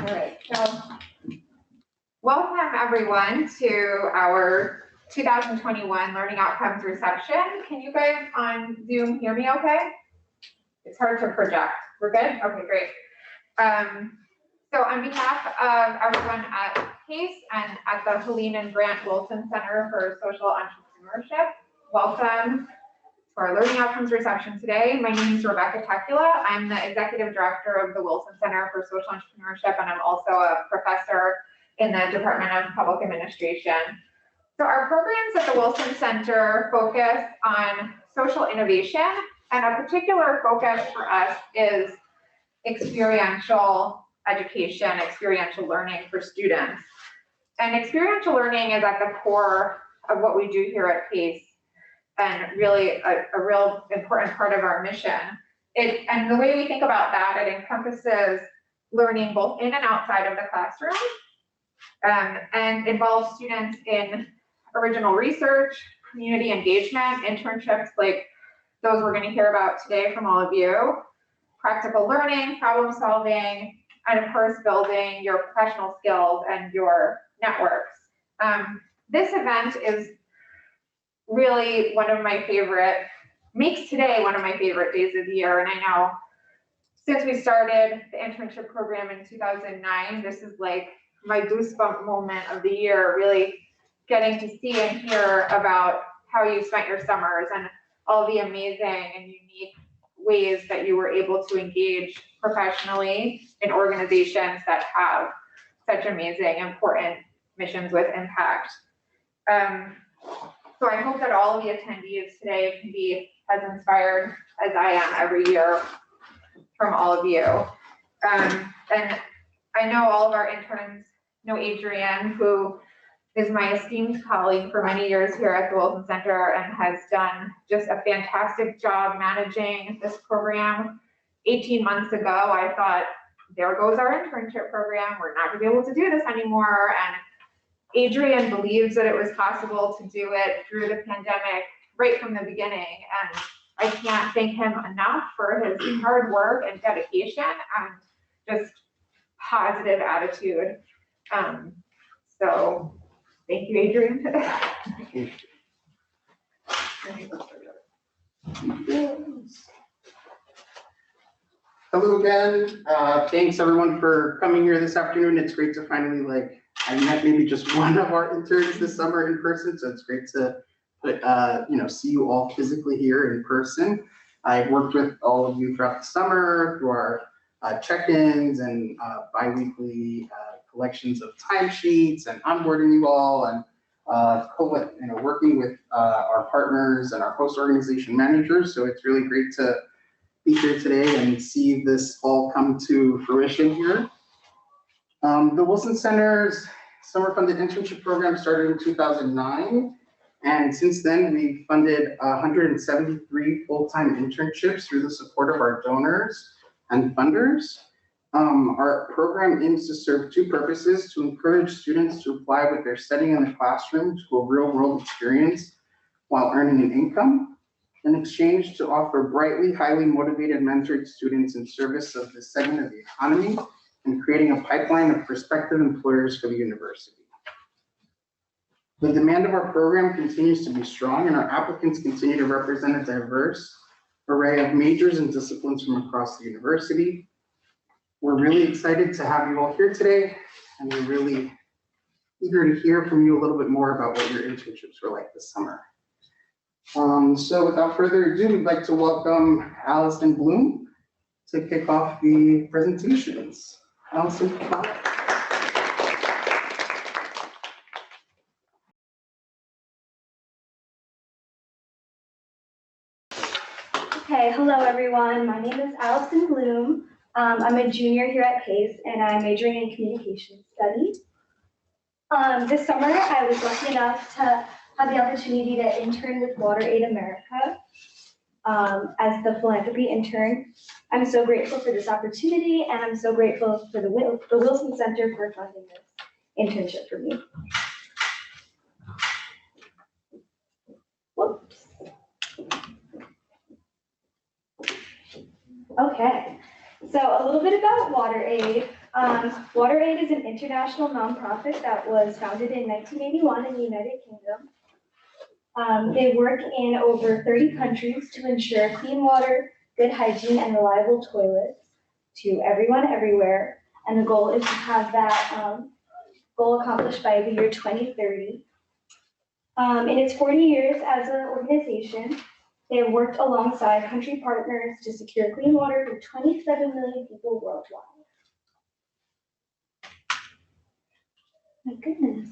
All right, so welcome everyone to our 2021 Learning Outcomes reception. Can you guys on Zoom hear me okay? It's hard to project. We're good? Okay, great. So on behalf of everyone at PACE and at the Helene and Grant Wilson Center for Social Entrepreneurship, welcome to our Learning Outcomes reception today. My name is Rebecca Tekula. I'm the Executive Director of the Wilson Center for Social Entrepreneurship, and I'm also a professor in the Department of Public Administration. So our programs at the Wilson Center focus on social innovation, and a particular focus for us is experiential education, experiential learning for students. And experiential learning is at the core of what we do here at PACE, and really a real important part of our mission. And the way we think about that, it encompasses learning both in and outside of the classroom, and involves students in original research, community engagement, internships like those we're going to hear about today from all of you, practical learning, problem solving, and of course, building your professional skills and your networks. This event is really one of my favorite, makes today one of my favorite days of the year. And I know since we started the internship program in 2009, this is like my goosebump moment of the year, really getting to see and hear about how you spent your summers and all the amazing and unique ways that you were able to engage professionally in organizations that have such amazing, important missions with impact. So I hope that all of the attendees today can be as inspired as I am every year from all of you. And I know all of our interns know Adrienne, who is my esteemed colleague for many years here at the Wilson Center and has done just a fantastic job managing this program. 18 months ago, I thought, there goes our internship program. We're not gonna be able to do this anymore. And Adrienne believes that it was possible to do it through the pandemic right from the beginning. And I can't thank him enough for his hard work and dedication and just positive attitude. So thank you, Adrienne. Hello again. Thanks everyone for coming here this afternoon. It's great to finally I met maybe just one of our interns this summer in person, so it's great to see you all physically here in person. I've worked with all of you throughout the summer through our check-ins and bi-weekly collections of timesheets and onboarding you all, and working with our partners and our host organization managers. So it's really great to be here today and see this all come to fruition here. The Wilson Center's summer funded internship program started in 2009. And since then, we've funded 173 full-time internships through the support of our donors and funders. Our program aims to serve two purposes: to encourage students to apply what they're studying in the classroom to a real-world experience while earning an income. In exchange, to offer brightly, highly motivated, mentored students in service of this segment of the economy and creating a pipeline of prospective employers for the university. The demand of our program continues to be strong, and our applicants continue to represent a diverse array of majors and disciplines from across the university. We're really excited to have you all here today, and we're really eager to hear from you a little bit more about what your internships were like this summer. So without further ado, we'd like to welcome Allison Bloom to kick off the presentations. Allison, come on. Okay, hello everyone. My name is Allison Bloom. I'm a junior here at PACE, and I'm majoring in communication studies. This summer, I was lucky enough to have the opportunity to intern with WaterAid America as the philanthropy intern. I'm so grateful for this opportunity, and I'm so grateful for the Wilson Center for funding this internship for me. Whoops. Okay, so a little bit about WaterAid. WaterAid is an international nonprofit that was founded in 1981 in the United Kingdom. They work in over 30 countries to ensure clean water, good hygiene, and reliable toilets to everyone, everywhere. And the goal is to have that goal accomplished by the year 2030. In its 40 years as an organization, they have worked alongside country partners to secure clean water for 27 million people worldwide. My goodness.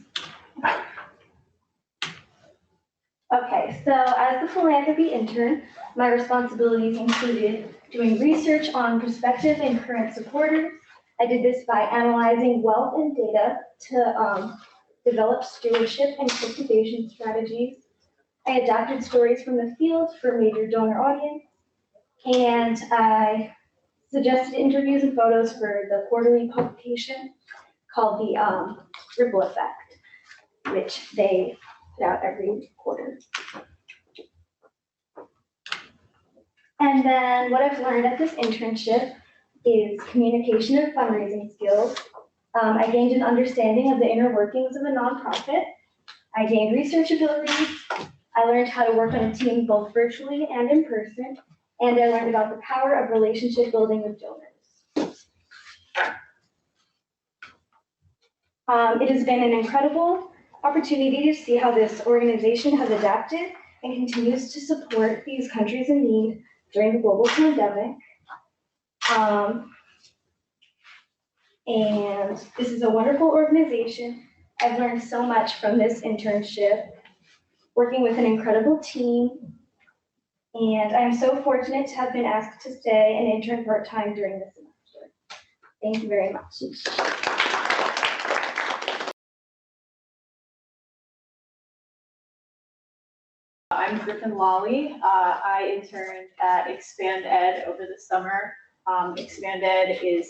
Okay, so as the philanthropy intern, my responsibilities included doing research on prospective and current supporters. I did this by analyzing wealth and data to develop stewardship and cultivation strategies. I adapted stories from the field for a major donor audience, and I suggested interviews and photos for the quarterly publication called the Ripple Effect, which they put out every quarter. And then what I've learned at this internship is communication and fundraising skills. I gained an understanding of the inner workings of a nonprofit. I gained research abilities. I learned how to work on a team both virtually and in person. And I learned about the power of relationship building with donors. It has been an incredible opportunity to see how this organization has adapted and continues to support these countries in need during the global pandemic. And this is a wonderful organization. I've learned so much from this internship, working with an incredible team. And I'm so fortunate to have been asked to stay and intern part-time during this semester. Thank you very much. I'm Griffin Lawley. I interned at Expand Ed over the summer. Expand Ed is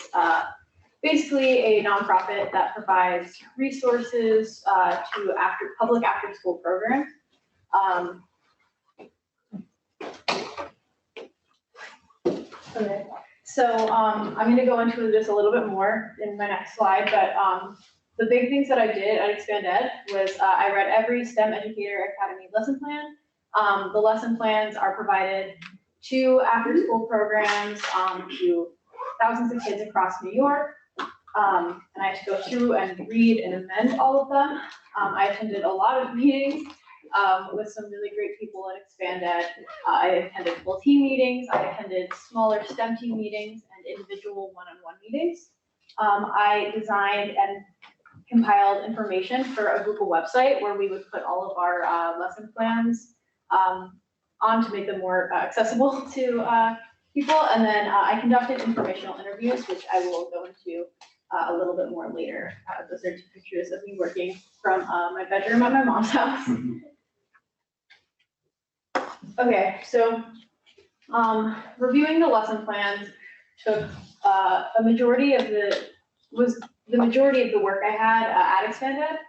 basically a nonprofit that provides resources to public after-school programs. Okay. So I'm going to go into this a little bit more in my next slide, but the big things that I did at Expand Ed was I read every STEM Educator Academy lesson plan. The lesson plans are provided to after-school programs to thousands of kids across New York. And I had to go through and read and amend all of them. I attended a lot of meetings with some really great people at Expand Ed. I attended full team meetings. I attended smaller STEM team meetings and individual one-on-one meetings. I designed and compiled information for a Google website where we would put all of our lesson plans on to make them more accessible to people. And then I conducted informational interviews, which I will go into a little bit more later. Those are two pictures of me working from my bedroom at my mom's house. Okay, so reviewing the lesson plans took the majority of the work I had at Expand Ed.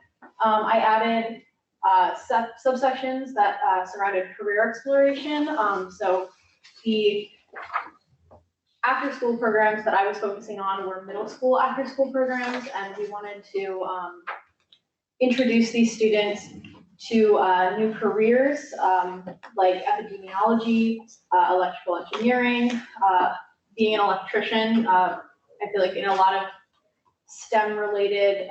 I added subsections that surrounded career exploration. So the after-school programs that I was focusing on were middle school after-school programs, and we wanted to introduce these students to new careers like epidemiology, electrical engineering, being an electrician. I feel like in a lot of STEM-related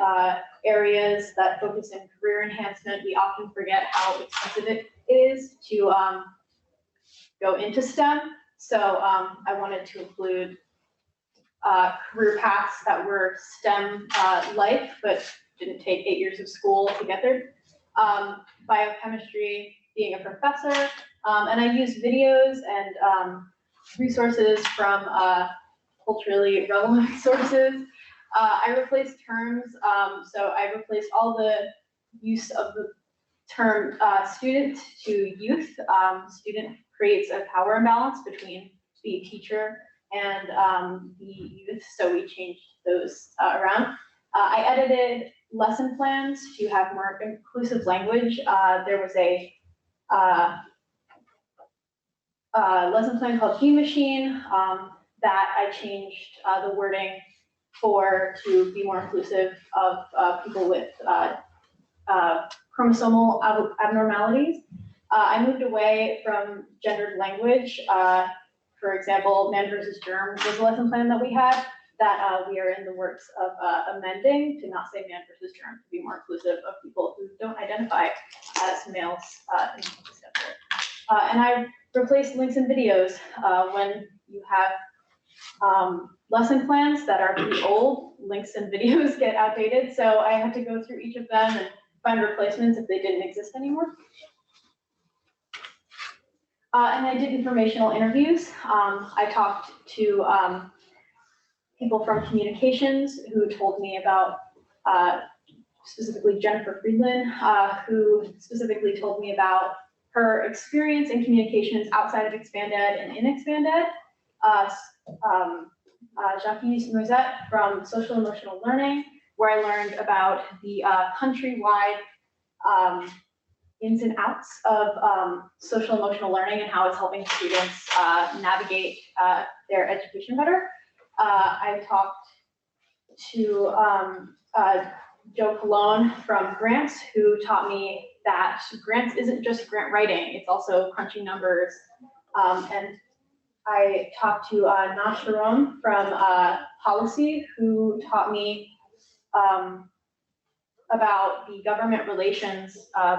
areas that focus in career enhancement, we often forget how expensive it is to go into STEM. So I wanted to include career paths that were STEM-like, but didn't take 8 years of school to get there. Biochemistry, being a professor, and I used videos and resources from culturally relevant sources. I replaced terms, so I replaced all the use of the term student to youth. Student creates a power imbalance between the teacher and the youth, so we changed those around. I edited lesson plans to have more inclusive language. There was a lesson plan called He Machine that I changed the wording to be more inclusive of people with chromosomal abnormalities. I moved away from gendered language. For example, man versus germ was a lesson plan that we had that we are in the works of amending to not say man versus germ, to be more inclusive of people who don't identify as males in the gender. And I replaced links and videos when you have lesson plans that are pretty old, links and videos get outdated. So I had to go through each of them and find replacements if they didn't exist anymore. And I did informational interviews. I talked to people from communications who told me about, specifically Jennifer Friedland, who specifically told me about her experience in communications outside of Expand Ed and in Expand Ed. Jacques Moisette from Social Emotional Learning, where I learned about the countrywide ins and outs of social emotional learning and how it's helping students navigate their education better. I talked to Joe Colon from Grants, who taught me that Grants isn't just grant writing, it's also crunching numbers. And I talked to Nash Sharon from Policy, who taught me about the government relations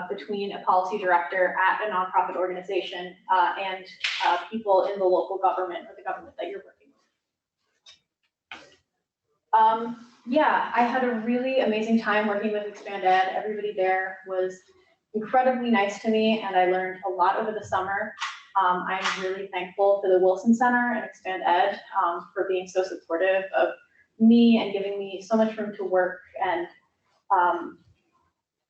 between a policy director at a nonprofit organization and people in the local government or the government that you're working with. Yeah, I had a really amazing time working with Expand Ed. Everybody there was incredibly nice to me, and I learned a lot over the summer. I'm really thankful for the Wilson Center and Expand Ed for being so supportive of me and giving me so much room to work and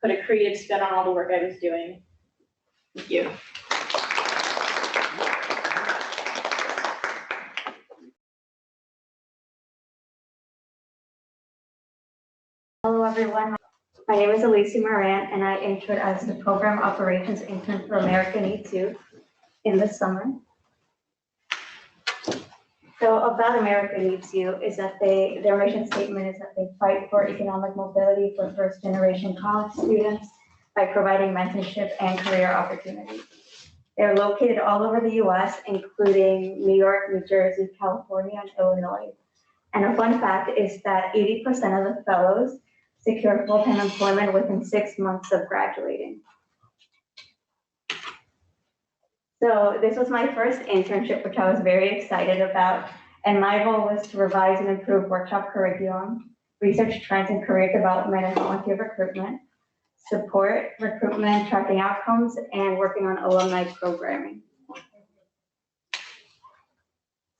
put a creative spin on all the work I was doing. Thank you. Hello, everyone. My name is Alicia Moran, and I entered as the Program Operations Intern for American Eats Youth in the summer. So about American Eats Youth is that their mission statement is that they fight for economic mobility for first-generation college students by providing mentorship and career opportunities. They're located all over the U.S., including New York, New Jersey, California, and Illinois. And a fun fact is that 80% of the fellows secure full-time employment within 6 months of graduating. So this was my first internship, which I was very excited about. And my goal was to revise and improve workshop curriculum, research trends in career development and volunteer recruitment, support recruitment, tracking outcomes, and working on alumni programming.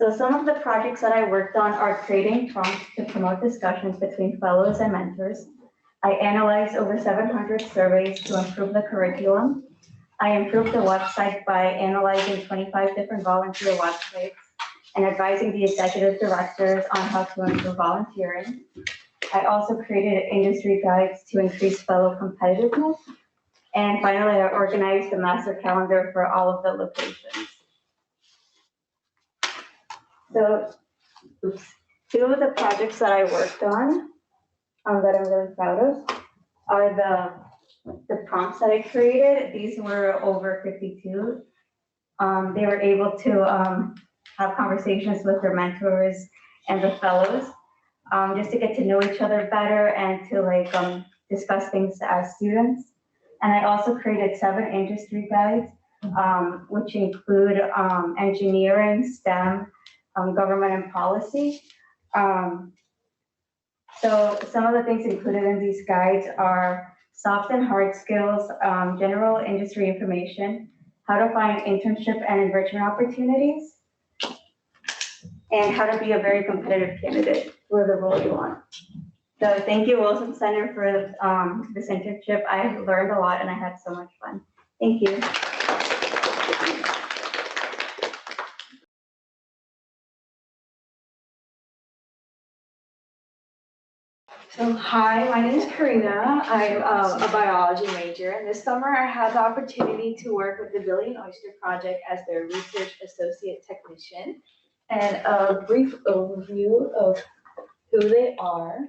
So some of the projects that I worked on are creating prompts to promote discussions between fellows and mentors. I analyzed over 700 surveys to improve the curriculum. I improved the website by analyzing 25 different volunteer websites and advising the executive directors on how to improve volunteering. I also created industry guides to increase fellow competitiveness. And finally, I organized the master calendar for all of the locations. So, two of the projects that I worked on that I'm really proud of are the prompts that I created. These were over 52. They were able to have conversations with their mentors and the fellows, just to get to know each other better and to discuss things as students. And I also created 7 industry guides, which include engineering, STEM, government and policy. So some of the things included in these guides are soft and hard skills, general industry information, how to find internship and enrichment opportunities, and how to be a very competitive candidate for the role you want. So thank you, Wilson Center, for this internship. I learned a lot and I had so much fun. Thank you. So hi, my name is Karina. I'm a biology major, and this summer I had the opportunity to work with the Billy and Oyster Project as their research associate technician. And a brief overview of who they are.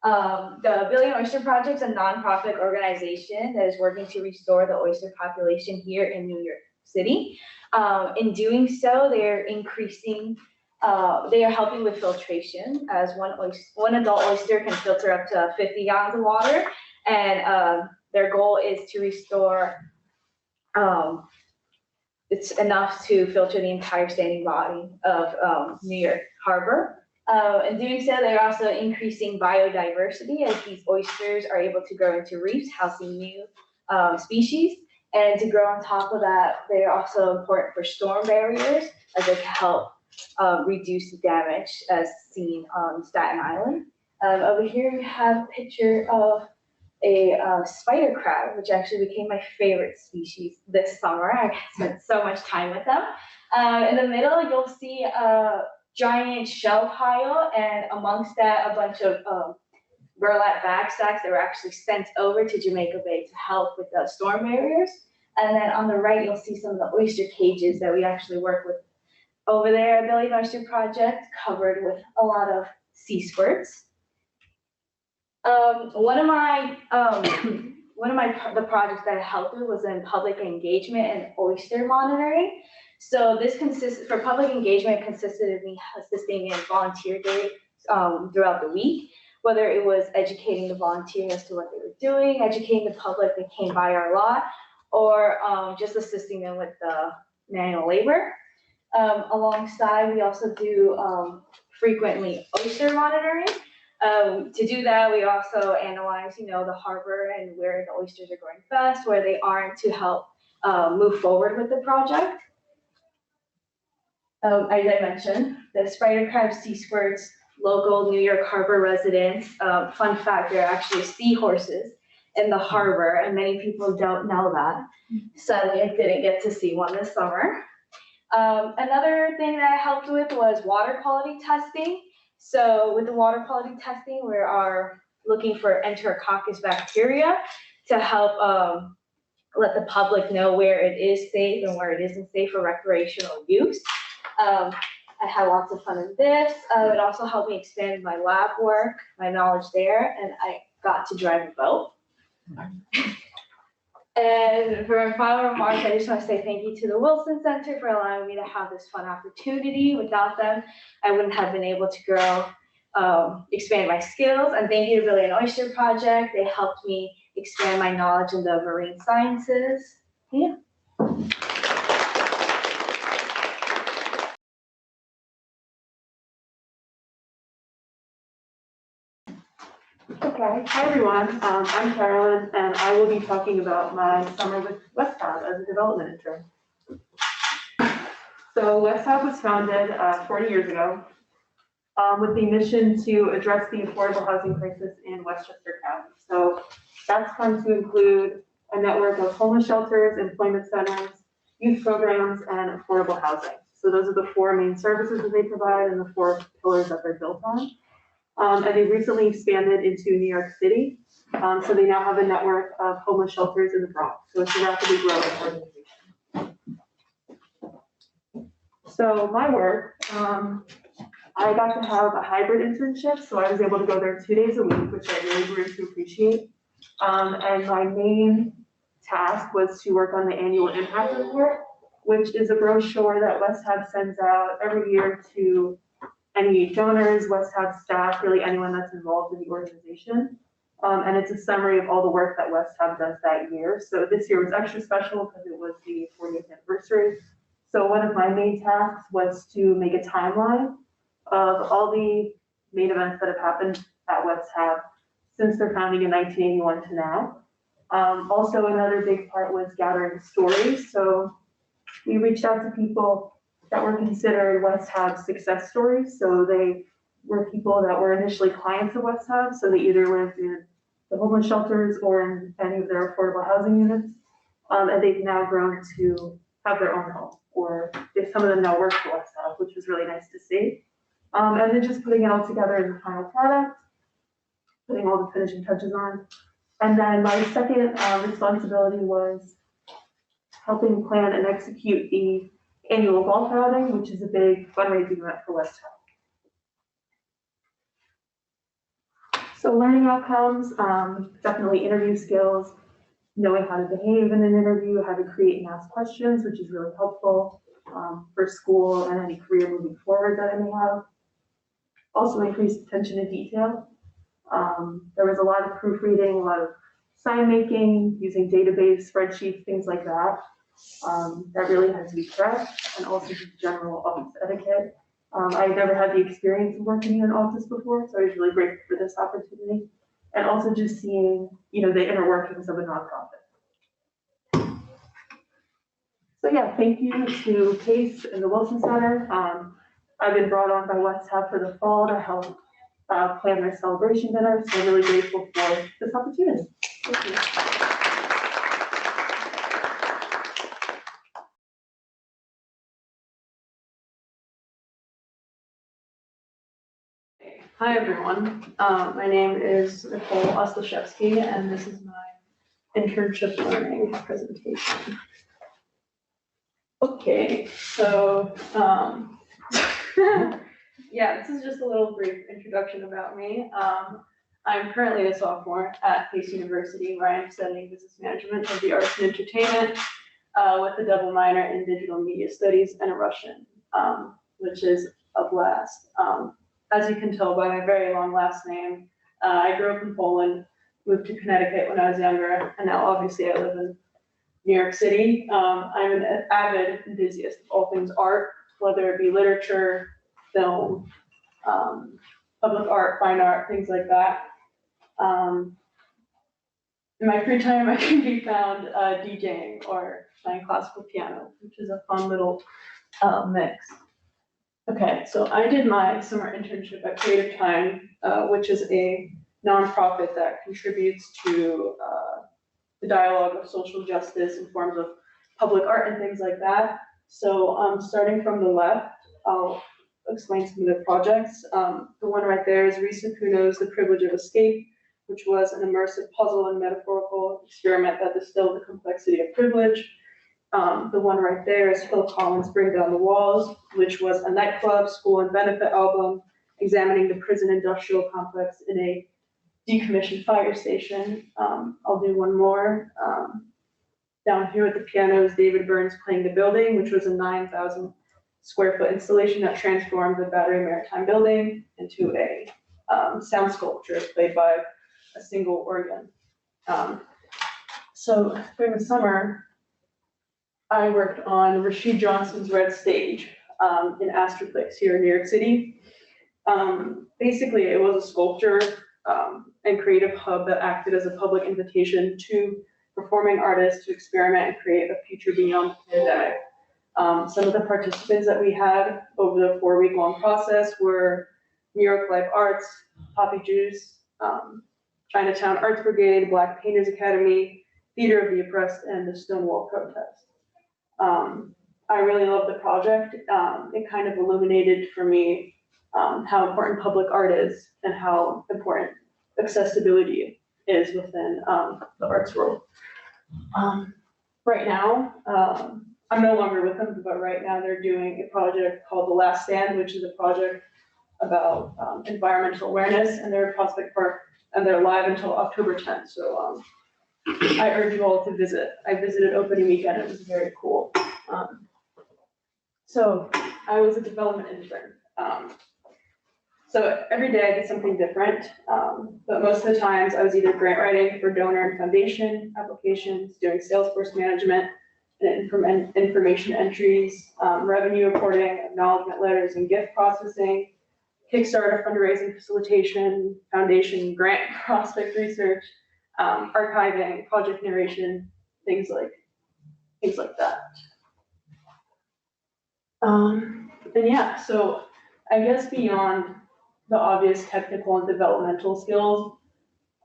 The Billion Oyster Project is a nonprofit organization that is working to restore the oyster population here in New York City. In doing so, they're increasing, they are helping with filtration, as one adult oyster can filter up to 50 gallons of water, and their goal is to restore it's enough to filter the entire standing body of New York Harbor. In doing so, they're also increasing biodiversity as these oysters are able to grow into reefs, housing new species. And to grow on top of that, they're also important for storm barriers as they can help reduce the damage as seen on Staten Island. Over here, we have a picture of a spider crab, which actually became my favorite species this summer. I spent so much time with them. In the middle, you'll see a giant shell pile, and amongst that, a bunch of burlap bag sacks that were actually sent over to Jamaica Bay to help with the storm barriers. And then on the right, you'll see some of the oyster cages that we actually work with over there at Billion Oyster Project, covered with a lot of sea squirts. One of the projects that I helped with was in public engagement and oyster monitoring. So this for public engagement consisted of me assisting in volunteer day throughout the week, whether it was educating the volunteers as to what they were doing, educating the public that came by our lot, or just assisting them with the manual labor. Alongside, we also do frequently oyster monitoring. To do that, we also analyze, the harbor and where the oysters are growing best, where they aren't, to help move forward with the project. As I mentioned, the spider crab, sea squirts, local New York Harbor residents. Fun fact, there are actually seahorses in the harbor, and many people don't know that. Sadly, I didn't get to see one this summer. Another thing that I helped with was water quality testing. So with the water quality testing, we are looking for Enterococcus bacteria to help let the public know where it is safe and where it isn't safe for recreational use. I had lots of fun in this. It also helped me expand my lab work, my knowledge there, and I got to drive a boat. And for my final remarks, I just want to say thank you to the Wilson Center for allowing me to have this fun opportunity. Without them, I wouldn't have been able to grow, expand my skills. And thank you to Billion Oyster Project. They helped me expand my knowledge in the marine sciences. Yeah. Okay, hi everyone, I'm Carolyn, and I will be talking about my summer with West Hab as a development intern. So West Hab was founded 40 years ago with the mission to address the affordable housing crisis in Westchester County. So that's going to include a network of homeless shelters, employment centers, youth programs, and affordable housing. So those are the four main services that they provide and the four pillars that they're built on. And they recently expanded into New York City. So they now have a network of homeless shelters in the Bronx. So it's a rapidly growing organization. So my work, I got to have a hybrid internship. So I was able to go there 2 days a week, which I really grew to appreciate. And my main task was to work on the annual impact report, which is a brochure that West Hab sends out every year to any donors, West Hab staff, really anyone that's involved in the organization. And it's a summary of all the work that West Hab does that year. So this year was extra special because it was the 40th anniversary. So one of my main tasks was to make a timeline of all the main events that have happened at West Hab since their founding in 1981 to now. Also, another big part was gathering stories. So we reached out to people that were considered West Hab success stories. So they were people that were initially clients of West Hab. So they either lived in the homeless shelters or in any of their affordable housing units. And they've now grown to have their own home, or some of them now work for West Hab, which was really nice to see. And then just putting it all together as a final product, putting all the finishing touches on. And then my second responsibility was helping plan and execute the annual golf outing, which is a big fundraising event for West Hab. So learning outcomes, definitely interview skills, knowing how to behave in an interview, how to create and ask questions, which is really helpful for school and any career moving forward that I may have. Also increased attention to detail. There was a lot of proofreading, a lot of sign making, using database, spreadsheets, things like that. That really had to be correct, and also just general office etiquette. I never had the experience of working in an office before, so I was really grateful for this opportunity. And also just seeing, the inner workings of a nonprofit. So yeah, thank you to PACE and the Wilson Center. I've been brought on by West Half for the fall to help plan their celebration dinner, so I'm really grateful for this opportunity. Thank you. Hi, everyone. My name is Nicole Oslashevsky, and this is my internship learning presentation. Okay, so, yeah, this is just a little brief introduction about me. I'm currently a sophomore at Pace University, where I'm studying business management of the arts and entertainment with a double minor in digital media studies and a Russian, which is a blast. As you can tell by my very long last name, I grew up in Poland, moved to Connecticut when I was younger, and now obviously I live in New York City. I'm an avid enthusiast of all things art, whether it be literature, film, public art, fine art, things like that. In my free time, I can be found DJing or playing classical piano, which is a fun little mix. Okay, so I did my summer internship at Creative Time, which is a nonprofit that contributes to the dialogue of social justice in forms of public art and things like that. So starting from the left, I'll explain some of the projects. The one right there is Risa Puno's The Privilege of Escape, which was an immersive puzzle and metaphorical experiment that distilled the complexity of privilege. The one right there is Phil Collins' Bring Down the Walls, which was a nightclub, school, and benefit album examining the prison industrial complex in a decommissioned fire station. I'll do one more. Down here at the piano is David Burns Playing the Building, which was a 9,000 square foot installation that transformed the Battery Maritime building into a sound sculpture played by a single organ. So during the summer, I worked on Rashid Johnson's Red Stage in Astorplex here in New York City. Basically, it was a sculpture and creative hub that acted as a public invitation to performing artists to experiment and create a future beyond the pandemic. Some of the participants that we had over the 4-week-long process were New York Life Arts, Poppy Juice, Chinatown Arts Brigade, Black Painters Academy, Theater of the Oppressed, and the Stonewall Protest. I really loved the project. It kind of illuminated for me how important public art is and how important accessibility is within the arts world. Right now, I'm no longer with them, but right now they're doing a project called The Last Stand, which is a project about environmental awareness, and they're at Prospect Park, and they're live until October 10th. So I urge you all to visit. I visited opening weekend. It was very cool. So I was a development intern. So every day I did something different, but most of the times I was either grant writing for donor and foundation applications, doing Salesforce management and information entries, revenue reporting, acknowledgement letters and gift processing, Kickstarter fundraising facilitation, foundation grant prospect research, archiving, project narration, things like that. And yeah, so I guess beyond the obvious technical and developmental skills,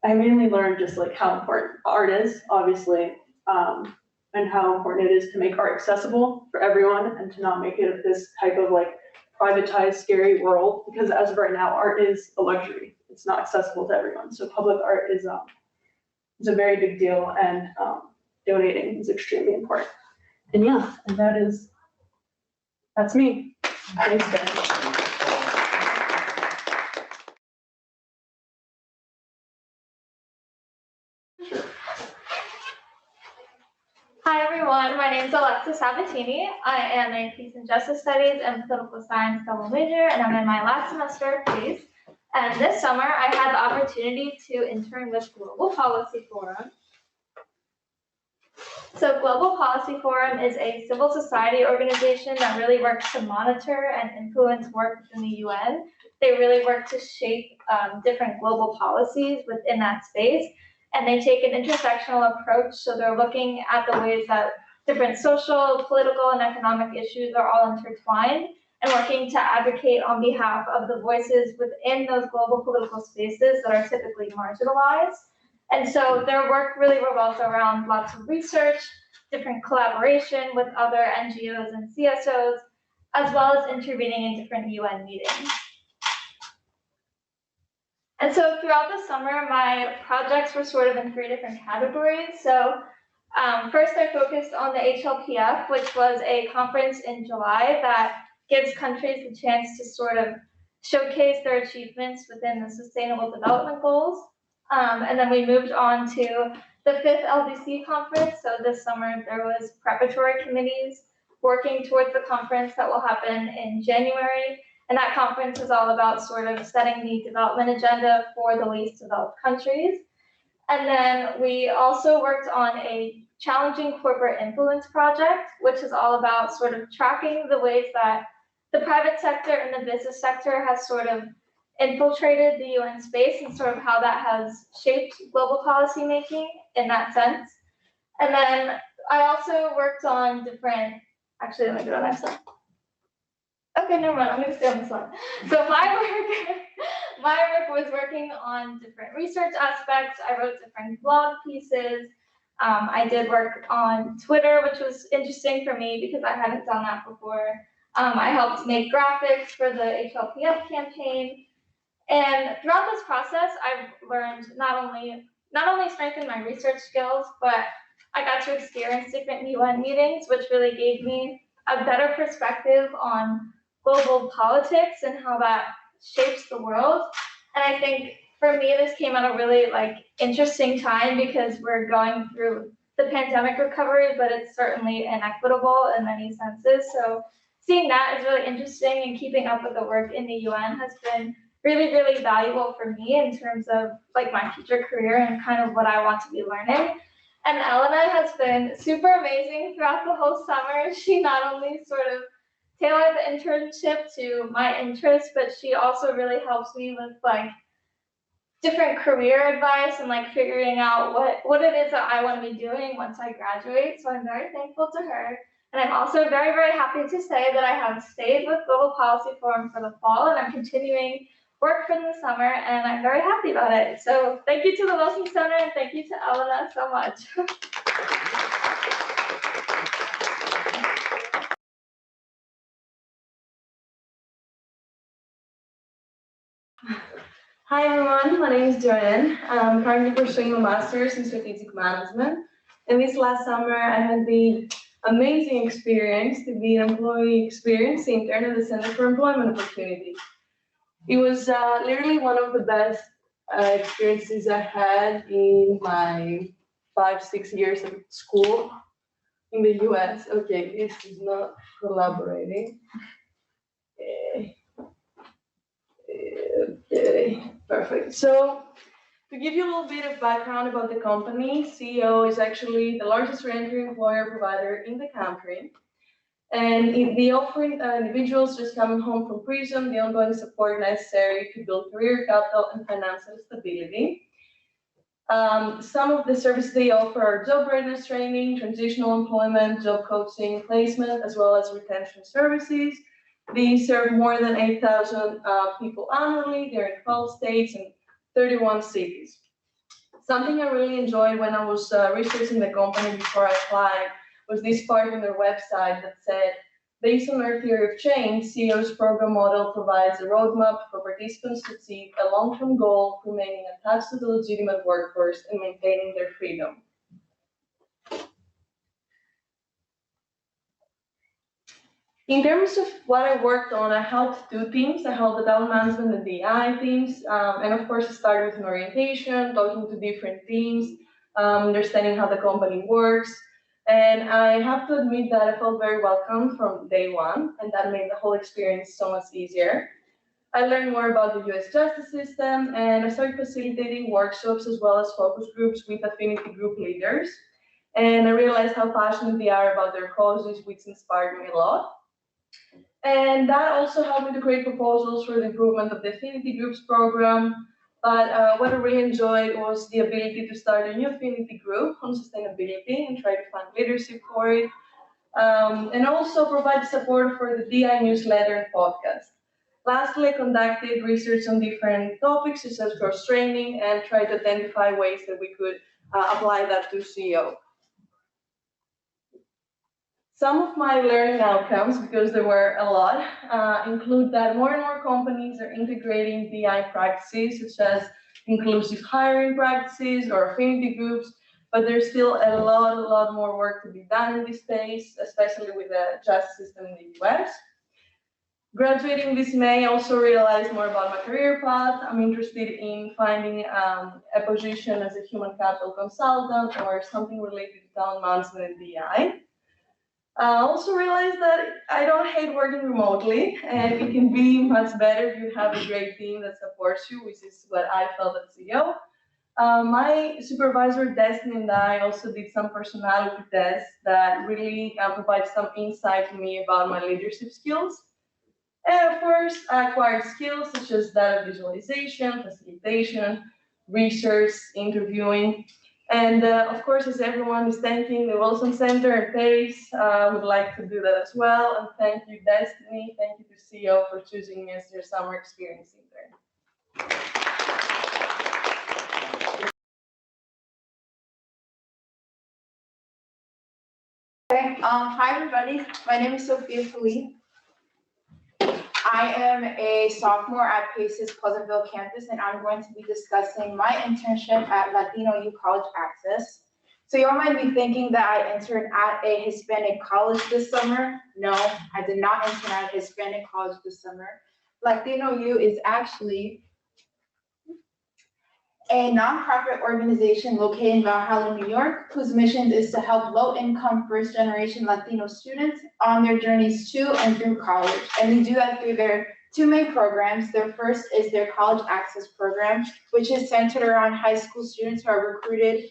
I mainly learned just like how important art is, obviously, and how important it is to make art accessible for everyone and to not make it this type of like privatized, scary world, because as of right now, art is a luxury. It's not accessible to everyone. So public art is a very big deal, and donating is extremely important. And yeah, and that's me. Thanks, guys. everyone. My name is Alexa Sabatini. I am a Peace and Justice Studies and Political Science double major, and I'm in my last semester of Peace. And this summer, I had the opportunity to intern with Global Policy Forum. So Global Policy Forum is a civil society organization that really works to monitor and influence work within the UN. They really work to shape different global policies within that space. And they take an intersectional approach, so they're looking at the ways that different social, political, and economic issues are all intertwined, and working to advocate on behalf of the voices within those global political spaces that are typically marginalized. And so their work really revolves around lots of research, different collaboration with other NGOs and CSOs, as well as intervening in different UN meetings. And so throughout the summer, my projects were sort of in 3 different categories. So first I focused on the HLPF, which was a conference in July that gives countries the chance to sort of showcase their achievements within the Sustainable Development Goals. And then we moved on to the 5th LDC conference. So this summer there was preparatory committees working towards the conference that will happen in January. And that conference is all about sort of setting the development agenda for the least developed countries. And then we also worked on a challenging corporate influence project, which is all about sort of tracking the ways that the private sector and the business sector has sort of infiltrated the UN space and sort of how that has shaped global policy making in that sense. And then I also worked on different, actually, let me do the next one. Okay, never mind, I'm gonna stay on this one. So my work was working on different research aspects. I wrote different blog pieces. I did work on Twitter, which was interesting for me because I hadn't done that before. I helped make graphics for the HLPF campaign. And throughout this process, I've learned not only strengthened my research skills, but I got to experience different UN meetings, which really gave me a better perspective on global politics and how that shapes the world. And I think for me, this came at a really interesting time because we're going through the pandemic recovery, but it's certainly inequitable in many senses. So seeing that is really interesting, and keeping up with the work in the UN has been really, really valuable for me in terms of my future career and kind of what I want to be learning. And Elena has been super amazing throughout the whole summer. She not only sort of tailored the internship to my interests, but she also really helps me with different career advice and figuring out what it is that I want to be doing once I graduate. So I'm very thankful to her. And I'm also very, very happy to say that I have stayed with Global Policy Forum for the fall, and I'm continuing work from the summer, and I'm very happy about it. So thank you to the Wilson Center, and thank you to Elena so much. Hi everyone, my name is Joanne. I'm currently pursuing a master's in strategic management. And this last summer, I had the amazing experience to be an employee experience intern at the Center for Employment Opportunity. It was literally one of the best experiences I had in my 5-6 years of school in the US. Okay, this is not collaborating. Okay, perfect. So to give you a little bit of background about the company, CEO is actually the largest reentry employer provider in the country. And they offer individuals just coming home from prison the ongoing support necessary to build career capital and financial stability. Some of the services they offer are job readiness training, transitional employment, job coaching, placement, as well as retention services. They serve more than 8,000 people annually. They're in 12 states and 31 cities. Something I really enjoyed when I was researching the company before I applied was this part on their website that said, based on their theory of change, CEO's program model provides a roadmap for participants to achieve a long-term goal, remaining attached to the legitimate workforce and maintaining their freedom. In terms of what I worked on, I helped 2 teams. I helped the talent management and DI teams. And of course, I started with an orientation, talking to different teams, understanding how the company works. And I have to admit that I felt very welcome from day one, and that made the whole experience so much easier. I learned more about the US justice system, and I started facilitating workshops as well as focus groups with affinity group leaders. And I realized how passionate they are about their causes, which inspired me a lot. And that also helped me to create proposals for the improvement of the affinity groups program. But what I really enjoyed was the ability to start a new affinity group on sustainability and try to find leadership for it. And also provide support for the DI newsletter and podcast. Lastly, I conducted research on different topics such as cross training and tried to identify ways that we could apply that to CEO. Some of my learning outcomes, because there were a lot, include that more and more companies are integrating DI practices such as inclusive hiring practices or affinity groups, but there's still a lot more work to be done in this space, especially with the justice system in the US. Graduating this May, I also realized more about my career path. I'm interested in finding a position as a human capital consultant or something related to talent management and DI. I also realized that I don't hate working remotely, and it can be much better if you have a great team that supports you, which is what I felt at CEO. My supervisor, Destiny, and I also did some personality tests that really provide some insight to me about my leadership skills. And of course, I acquired skills such as data visualization, facilitation, research, interviewing. And of course, as everyone is thanking the Wilson Center and PACE, I would like to do that as well. And thank you, Destiny. Thank you to CEO for choosing me as their summer experience intern. Okay, hi everybody, my name is Sophia Philippe. I am a sophomore at PACE's Pleasantville campus, and I'm going to be discussing my internship at Latino Youth College Access. So y'all might be thinking that I interned at a Hispanic college this summer. No, I did not intern at a Hispanic college this summer. Latino U is actually a nonprofit organization located in Valhalla, New York, whose mission is to help low-income first-generation Latino students on their journeys to and through college. And we do that through their two main programs. Their first is their College Access Program, which is centered around high school students who are recruited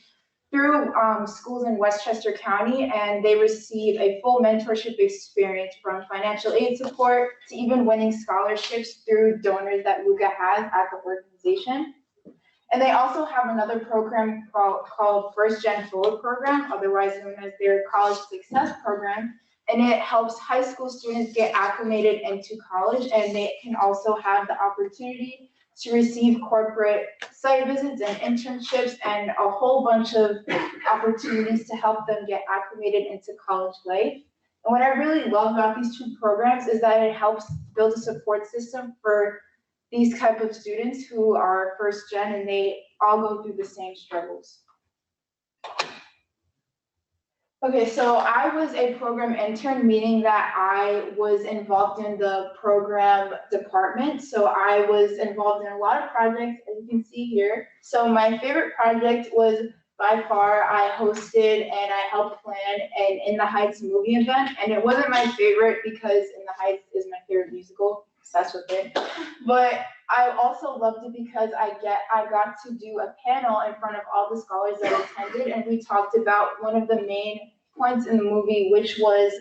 through schools in Westchester County, and they receive a full mentorship experience from financial aid support to even winning scholarships through donors that LUCA has at the organization. And they also have another program called First Gen Forward Program, otherwise known as their College Success Program. And it helps high school students get acclimated into college, and they can also have the opportunity to receive corporate site visits and internships and a whole bunch of opportunities to help them get acclimated into college life. And what I really love about these two programs is that it helps build a support system for these type of students who are first gen, and they all go through the same struggles. Okay, so I was a program intern, meaning that I was involved in the program department. So I was involved in a lot of projects, as you can see here. So my favorite project was by far, I hosted and I helped plan an In the Heights movie event. And it wasn't my favorite because In the Heights is my favorite musical. Obsessed with it. But I also loved it because I got to do a panel in front of all the scholars that attended, and we talked about one of the main points in the movie, which was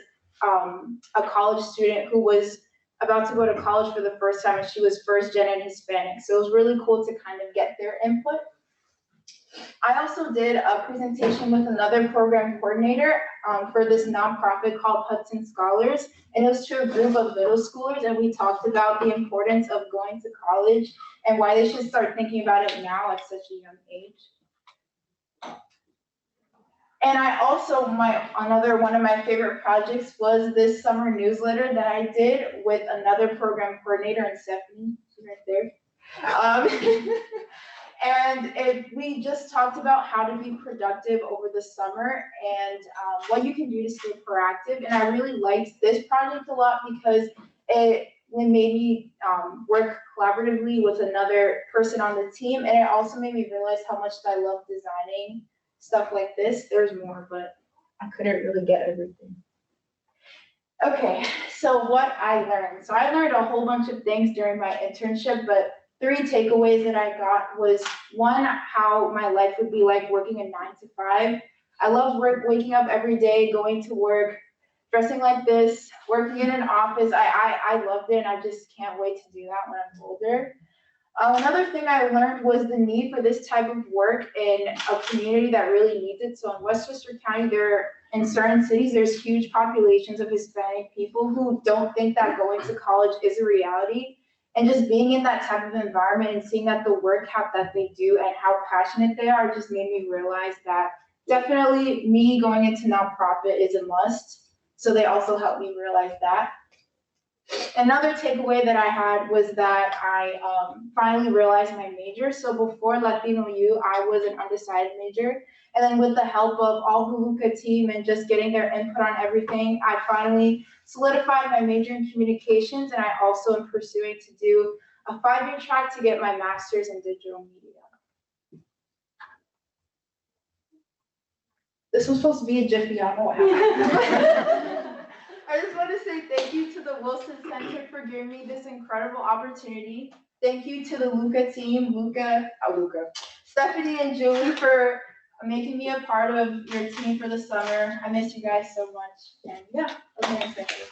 a college student who was about to go to college for the first time, and she was first gen and Hispanic. So it was really cool to kind of get their input. I also did a presentation with another program coordinator for this nonprofit called Hudson Scholars, and it was to a group of middle schoolers, and we talked about the importance of going to college and why they should start thinking about it now at such a young age. And I also, another one of my favorite projects was this summer newsletter that I did with another program coordinator, and Stephanie, she's right there. And we just talked about how to be productive over the summer and what you can do to stay proactive. And I really liked this project a lot because it made me work collaboratively with another person on the team. And it also made me realize how much I love designing stuff like this. There's more, but I couldn't really get everything. Okay, so what I learned. So I learned a whole bunch of things during my internship, but 3 takeaways that I got was, one, how my life would be like working a 9 to 5. I love waking up every day, going to work, dressing like this, working in an office. I loved it, and I just can't wait to do that when I'm older. Another thing I learned was the need for this type of work in a community that really needs it. So in Westchester County, in certain cities, there's huge populations of Hispanic people who don't think that going to college is a reality. And just being in that type of environment and seeing that the work that they do and how passionate they are just made me realize that definitely me going into nonprofit is a must. So they also helped me realize that. Another takeaway that I had was that I finally realized my major. So before Latino U, I was an undecided major. And then with the help of all the LUCA team and just getting their input on everything, I finally solidified my major in communications. And I also am pursuing to do a 5-year track to get my master's in digital media. This was supposed to be a jiffy, I don't know what happened. I just want to say thank you to the Wilson Center for giving me this incredible opportunity. Thank you to the LUCA team, Stephanie and Julie for making me a part of your team for the summer. I miss you guys so much. And yeah, okay, thank you.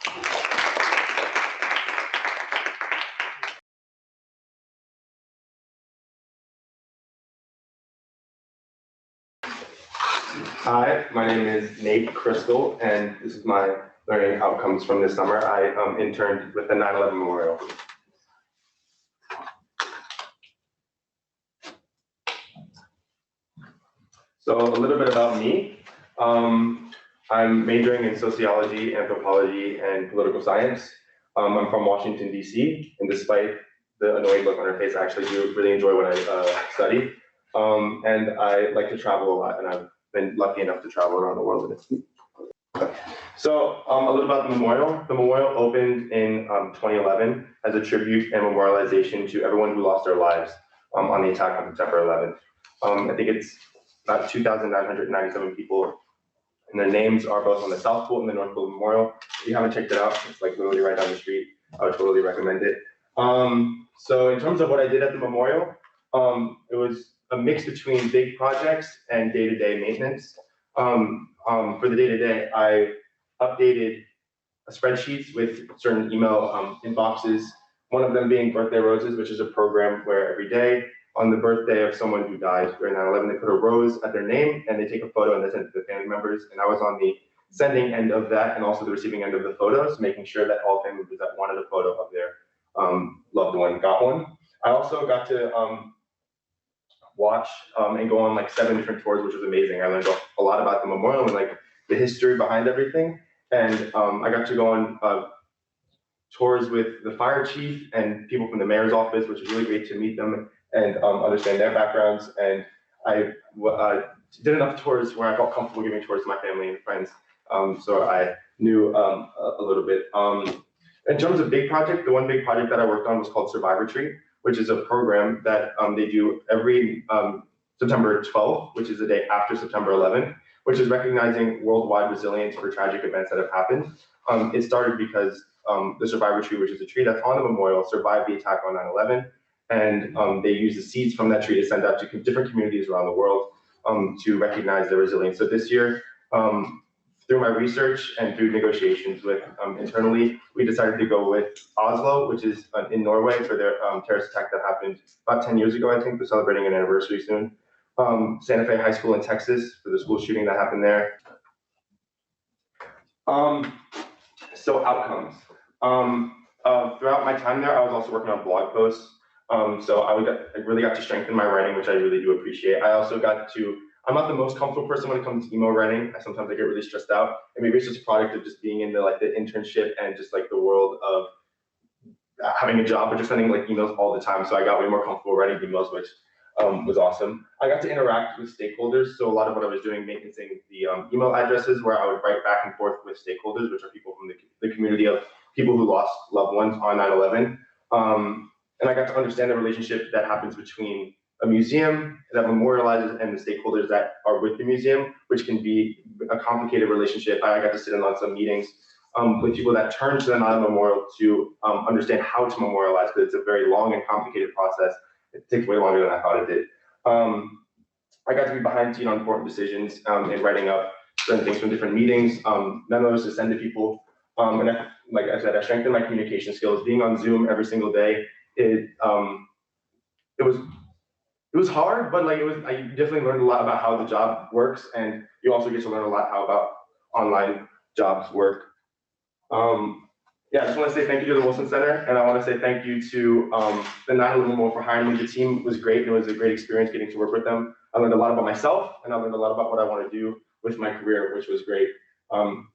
Hi, my name is Nate Crystal, and this is my learning outcomes from this summer. I interned with the 9/11 Memorial. So a little bit about me. I'm majoring in sociology, anthropology, and political science. I'm from Washington, D.C., and despite the annoying look on her face, I actually do really enjoy what I study. And I like to travel a lot, and I've been lucky enough to travel around the world. So a little about the memorial. The memorial opened in 2011 as a tribute and memorialization to everyone who lost their lives on the attack on September 11th. I think it's about 2,997 people, and their names are both on the South Pool and the North Pool Memorial. If you haven't checked it out, it's like literally right down the street. I would totally recommend it. So in terms of what I did at the memorial, it was a mix between big projects and day-to-day maintenance. For the day-to-day, I updated spreadsheets with certain email inboxes, one of them being Birthday Roses, which is a program where every day on the birthday of someone who died during 9/11, they put a rose at their name and they take a photo and they send it to the family members. And I was on the sending end of that and also the receiving end of the photos, making sure that all family members that wanted a photo of their loved one got one. I also got to watch and go on like 7 different tours, which was amazing. I learned a lot about the memorial and like the history behind everything. And I got to go on tours with the fire chief and people from the mayor's office, which was really great to meet them and understand their backgrounds. And I did enough tours where I felt comfortable giving tours to my family and friends. So I knew a little bit. In terms of big project, the one big project that I worked on was called Survivor Tree, which is a program that they do every September 12th, which is the day after September 11th, which is recognizing worldwide resilience for tragic events that have happened. It started because the Survivor Tree, which is a tree that's on the memorial, survived the attack on 9/11. And they use the seeds from that tree to send out to different communities around the world to recognize their resilience. So this year, through my research and through negotiations with internally, we decided to go with Oslo, which is in Norway for their terrorist attack that happened about 10 years ago, I think. We're celebrating an anniversary soon. Santa Fe High School in Texas for the school shooting that happened there. So outcomes. Throughout my time there, I was also working on blog posts. So I really got to strengthen my writing, which I really do appreciate. I also got to, I'm not the most comfortable person when it comes to email writing. Sometimes I get really stressed out. And maybe it's just a product of just being in the internship and just like the world of having a job, but just sending like emails all the time. So I got way more comfortable writing emails, which was awesome. I got to interact with stakeholders. So a lot of what I was doing, maintaining the email addresses where I would write back and forth with stakeholders, which are people from the community of people who lost loved ones on 9/11. And I got to understand the relationship that happens between a museum that memorializes and the stakeholders that are with the museum, which can be a complicated relationship. I got to sit in on some meetings with people that turn to the Nile Memorial to understand how to memorialize, because it's a very long and complicated process. It takes way longer than I thought it did. I got to be behind the scene on important decisions in writing up certain things from different meetings, memos to send to people. And like I said, I strengthened my communication skills. Being on Zoom every single day, it was hard, but I definitely learned a lot about how the job works, and you also get to learn a lot how about online jobs work. Yeah, I just want to say thank you to the Wilson Center, and I want to say thank you to the Nile Memorial for hiring me. The team was great. It was a great experience getting to work with them. I learned a lot about myself, and I learned a lot about what I want to do with my career, which was great. One of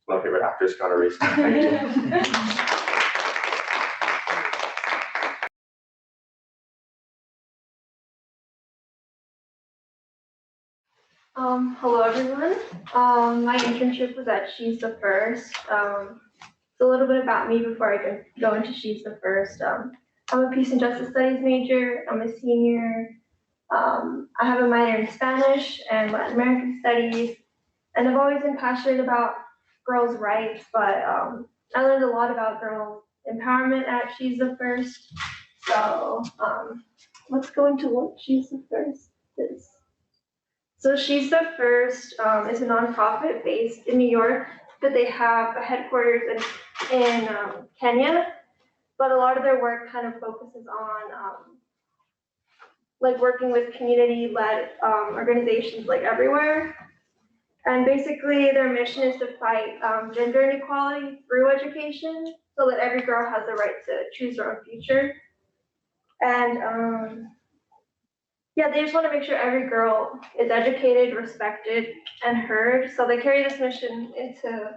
my favorite actors, Connor Reese. Thank you. Hello everyone. My internship was at She's the First. It's a little bit about me before I can go into She's the First. I'm a Peace and Justice Studies major. I'm a senior. I have a minor in Spanish and Latin American Studies, and I've always been passionate about girls' rights, but I learned a lot about girl empowerment at She's the First. So let's go into what She's the First is. So She's the First is a nonprofit based in New York, but they have a headquarters in Kenya. But a lot of their work kind of focuses on like working with community-led organizations like everywhere. And basically their mission is to fight gender inequality through education so that every girl has the right to choose her own future. And yeah, they just want to make sure every girl is educated, respected, and heard. So they carry this mission into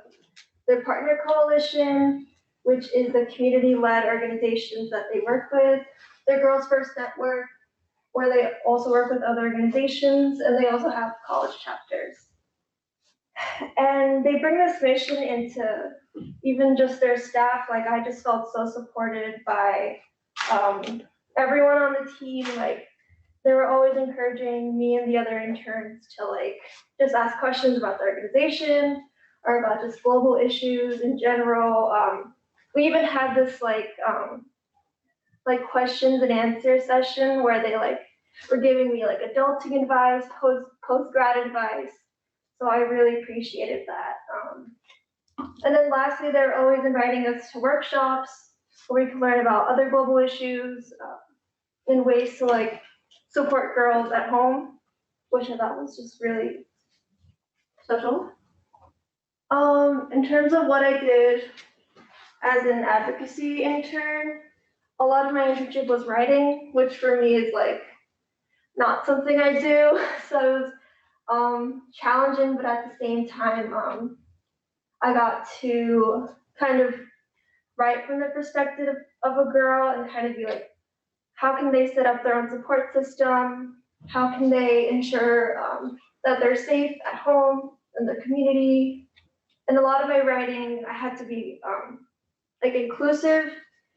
their partner coalition, which is the community-led organizations that they work with, their Girls First Network, where they also work with other organizations, and they also have college chapters. And they bring this mission into even just their staff. Like, I just felt so supported by everyone on the team. Like, they were always encouraging me and the other interns to like just ask questions about the organization or about just global issues in general. We even had this like questions and answer session where they like were giving me like adulting advice, post-grad advice. So I really appreciated that. And then lastly, they're always inviting us to workshops where we can learn about other global issues and ways to like support girls at home, which I thought was just really special. In terms of what I did as an advocacy intern, a lot of my internship was writing, which for me is like not something I do. So it was challenging, but at the same time, I got to kind of write from the perspective of a girl and kind of be like, how can they set up their own support system? How can they ensure that they're safe at home in their community? And a lot of my writing, I had to be like inclusive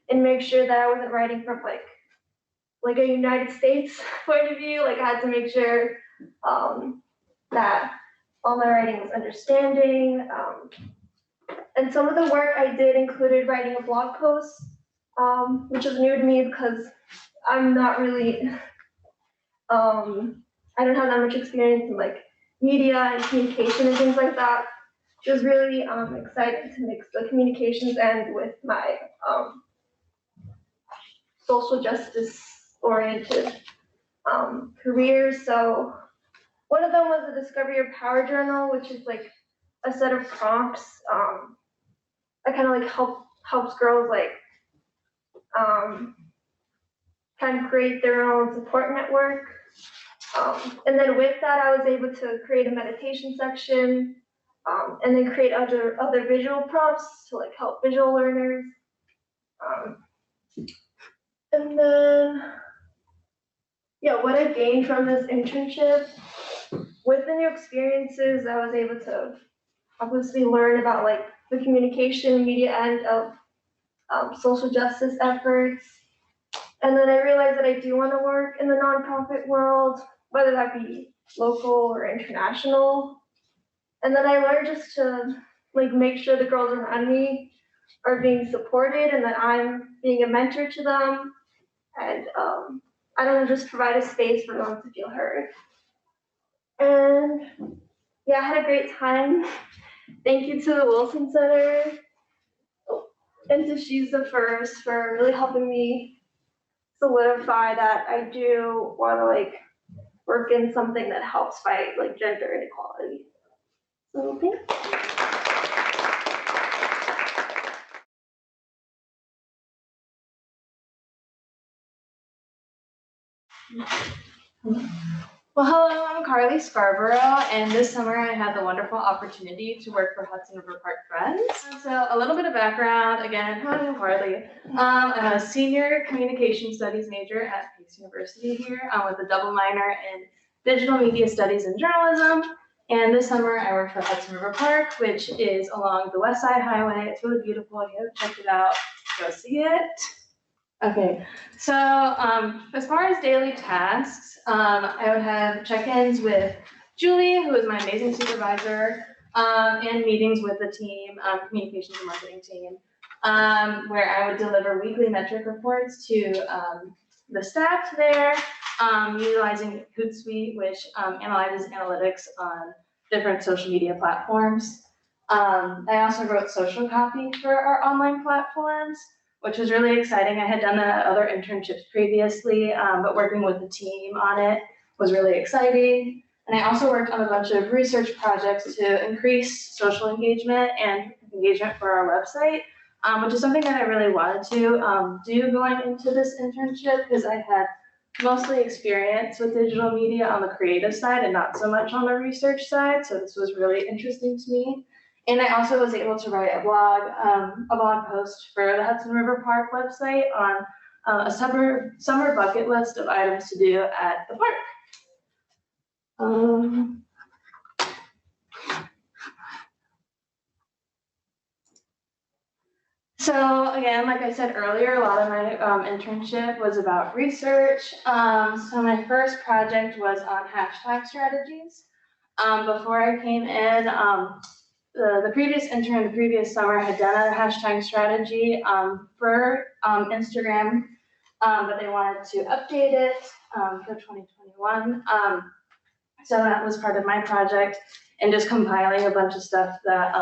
and make sure that I wasn't writing from like a United States point of view. Like I had to make sure that all my writing was understanding. And some of the work I did included writing a blog post, which was new to me because I'm not really, I don't have that much experience in like media and communication and things like that. It was really exciting to mix the communications end with my social justice oriented career. So one of them was the Discover Your Power Journal, which is like a set of prompts that kind of like helps girls like kind of create their own support network. And then with that, I was able to create a meditation section and then create other visual prompts to like help visual learners. And then, yeah, what I gained from this internship, with the new experiences, I was able to obviously learn about like the communication media end of social justice efforts. And then I realized that I do want to work in the nonprofit world, whether that be local or international. And then I learned just to like make sure the girls around me are being supported and that I'm being a mentor to them. And I don't know, just provide a space for them to feel heard. And yeah, I had a great time. Thank you to the Wilson Center and to She's the First for really helping me solidify that I do want to like work in something that helps fight like gender inequality. So thank you. Well, hello, I'm Carly Scarborough, and this summer I had the wonderful opportunity to work for Hudson River Park Friends. So a little bit of background, again, hi, I'm Carly. I'm a senior communication studies major at Pace University here with a double minor in digital media studies and journalism. And this summer I work for Hudson River Park, which is along the West Side Highway. It's really beautiful. If you haven't checked it out, go see it. Okay, so as far as daily tasks, I would have check-ins with Julie, who is my amazing supervisor, and meetings with the team, communications and marketing team, where I would deliver weekly metric reports to the staff there, utilizing Hootsuite, which analyzes analytics on different social media platforms. I also wrote social copy for our online platforms, which was really exciting. I had done other internships previously, but working with the team on it was really exciting. And I also worked on a bunch of research projects to increase social engagement and engagement for our website, which is something that I really wanted to do going into this internship because I had mostly experience with digital media on the creative side and not so much on the research side. So this was really interesting to me. And I also was able to write a blog post for the Hudson River Park website on a summer bucket list of items to do at the park. So again, like I said earlier, a lot of my internship was about research. So my first project was on hashtag strategies. Before I came in, the previous intern, the previous summer, had done a hashtag strategy for Instagram, but they wanted to update it for 2021. So that was part of my project and just compiling a bunch of stuff that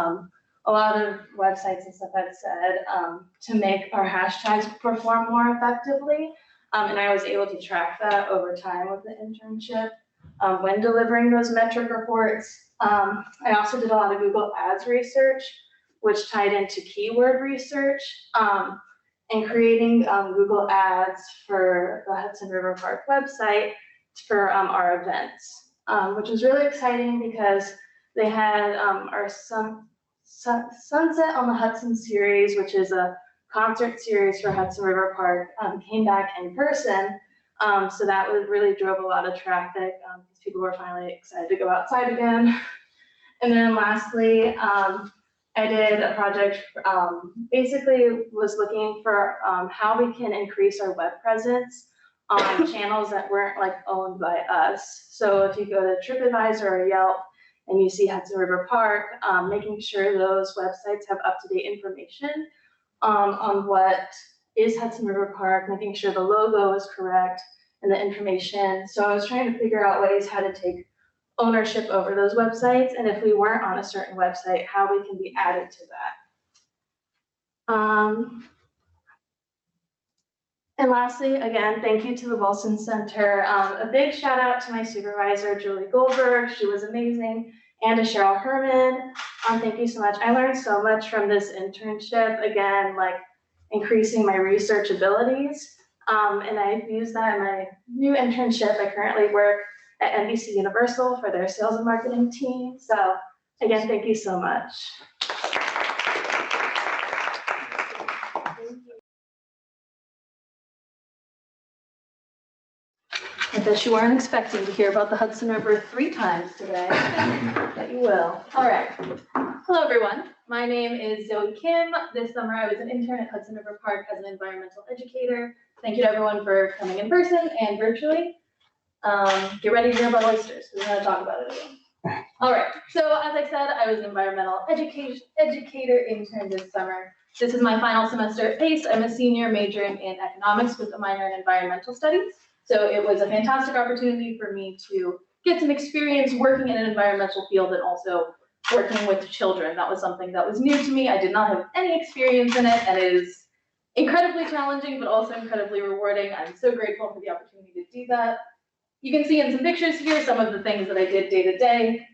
a lot of websites and stuff had said to make our hashtags perform more effectively. And I was able to track that over time with the internship when delivering those metric reports. I also did a lot of Google Ads research, which tied into keyword research and creating Google Ads for the Hudson River Park website for our events, which was really exciting because they had our Sunset on the Hudson series, which is a concert series for Hudson River Park, came back in person. So that really drove a lot of traffic because people were finally excited to go outside again. And then lastly, I did a project, basically was looking for how we can increase our web presence on channels that weren't like owned by us. So if you go to TripAdvisor or Yelp and you see Hudson River Park, making sure those websites have up-to-date information on what is Hudson River Park, making sure the logo is correct and the information. So I was trying to figure out ways how to take ownership over those websites, and if we weren't on a certain website, how we can be added to that. And lastly, again, thank you to the Wilson Center. A big shout out to my supervisor, Julie Goldberg. She was amazing. And to Cheryl Herman. Thank you so much. I learned so much from this internship. Again, like increasing my research abilities. And I've used that in my new internship. I currently work at NBC Universal for their sales and marketing team. So again, thank you so much. I bet you weren't expecting to hear about the Hudson River 3 times today. Bet you will. All right. Hello, everyone. My name is Zoe Kim. This summer, I was an intern at Hudson River Park as an environmental educator. Thank you to everyone for coming in person and virtually. Get ready to hear about oysters. We're going to talk about it again. All right. So as I said, I was an environmental educator intern this summer. This is my final semester at PACE. I'm a senior majoring in economics with a minor in environmental studies. So it was a fantastic opportunity for me to get some experience working in an environmental field and also working with children. That was something that was new to me. I did not have any experience in it, and it is incredibly challenging, but also incredibly rewarding. I'm so grateful for the opportunity to do that. You can see in some pictures here some of the things that I did day to day.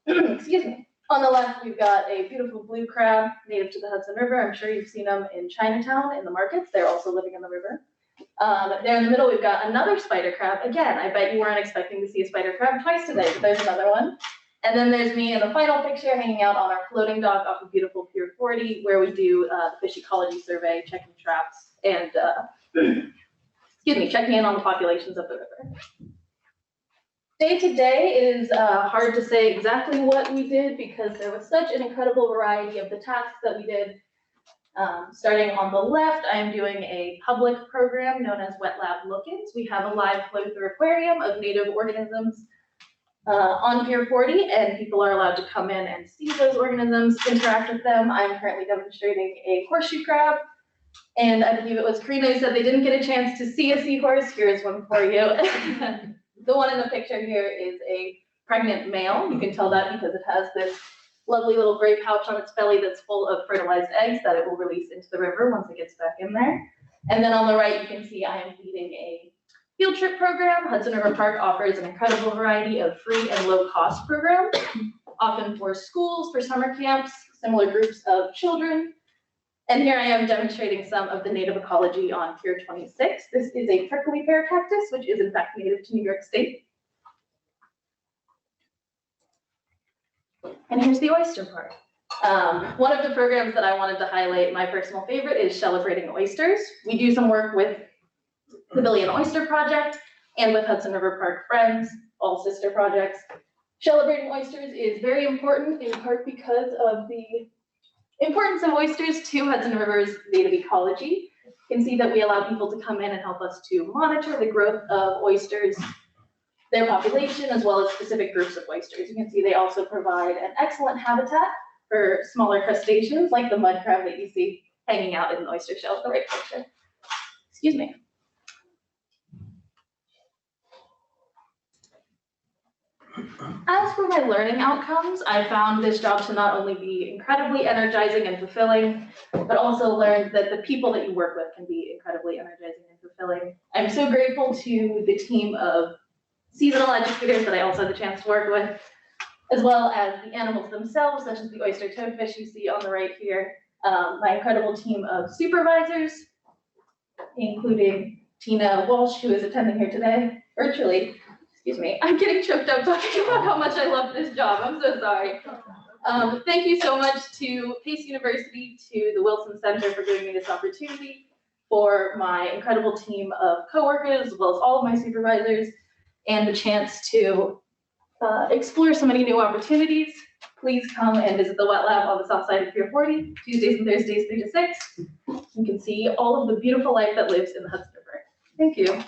Excuse me. On the left, we've got a beautiful blue crab native to the Hudson River. I'm sure you've seen them in Chinatown in the markets. They're also living in the river. There in the middle, we've got another spider crab. Again, I bet you weren't expecting to see a spider crab twice today, but there's another one. And then there's me in the final picture hanging out on our floating dock off of beautiful Pier 40, where we do the fish ecology survey, checking traps, and checking in on the populations of the river. Day to day, it is hard to say exactly what we did because there was such an incredible variety of the tasks that we did. Starting on the left, I'm doing a public program known as Wet Lab Look-ins. We have a live flow-through aquarium of native organisms on Pier 40, and people are allowed to come in and see those organisms, interact with them. I'm currently demonstrating a horseshoe crab, and I believe it was Karina who said they didn't get a chance to see a seahorse. Here's one for you. The one in the picture here is a pregnant male. You can tell that because it has this lovely little gray pouch on its belly that's full of fertilized eggs that it will release into the river once it gets back in there. And then on the right, you can see I am leading a field trip program. Hudson River Park offers an incredible variety of free and low-cost programs, often for schools, for summer camps, similar groups of children. And here I am demonstrating some of the native ecology on Pier 26. This is a prickly pear cactus, which is in fact native to New York State. And here's the oyster part. One of the programs that I wanted to highlight, my personal favorite, is Celebrating Oysters. We do some work with the Billion Oyster Project and with Hudson River Park Friends, all sister projects. Celebrating Oysters is very important in part because of the importance of oysters to Hudson River's native ecology. You can see that we allow people to come in and help us to monitor the growth of oysters, their population, as well as specific groups of oysters. You can see they also provide an excellent habitat for smaller crustaceans like the mud crab that you see hanging out in the oyster shell in the right picture. Excuse me. As for my learning outcomes, I found this job to not only be incredibly energizing and fulfilling, but also learned that the people that you work with can be incredibly energizing and fulfilling. I'm so grateful to the team of seasonal educators that I also had the chance to work with, as well as the animals themselves, such as the oyster toadfish you see on the right here, my incredible team of supervisors, including Tina Walsh, who is attending here today virtually. Excuse me, I'm getting choked up talking about how much I love this job. I'm so sorry. Thank you so much to Pace University, to the Wilson Center for giving me this opportunity, for my incredible team of coworkers, as well as all of my supervisors, and the chance to explore so many new opportunities. Please come and visit the Wet Lab on the south side of Pier 40, Tuesdays and Thursdays 3 to 6. You can see all of the beautiful life that lives in the Hudson River. Thank you.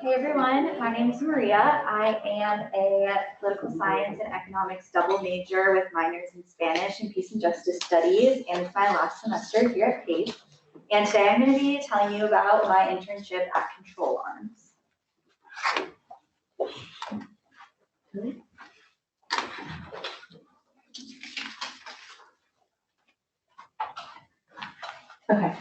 Hey everyone, my name is Maria. I am a political science and economics double major with minors in Spanish and Peace and Justice Studies, and it's my last semester here at PACE. And today I'm going to be telling you about my internship at Control Arms. Okay.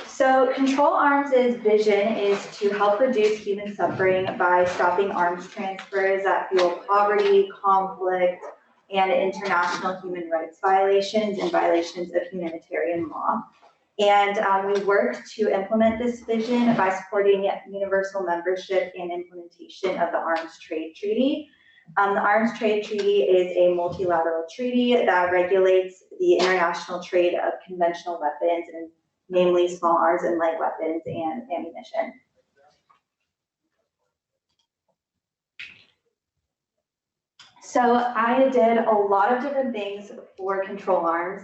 So Control Arms' vision is to help reduce human suffering by stopping arms transfers that fuel poverty, conflict, and international human rights violations and violations of humanitarian law. And we work to implement this vision by supporting universal membership and implementation of the Arms Trade Treaty. The Arms Trade Treaty is a multilateral treaty that regulates the international trade of conventional weapons, and namely small arms and light weapons and ammunition. So I did a lot of different things for Control Arms.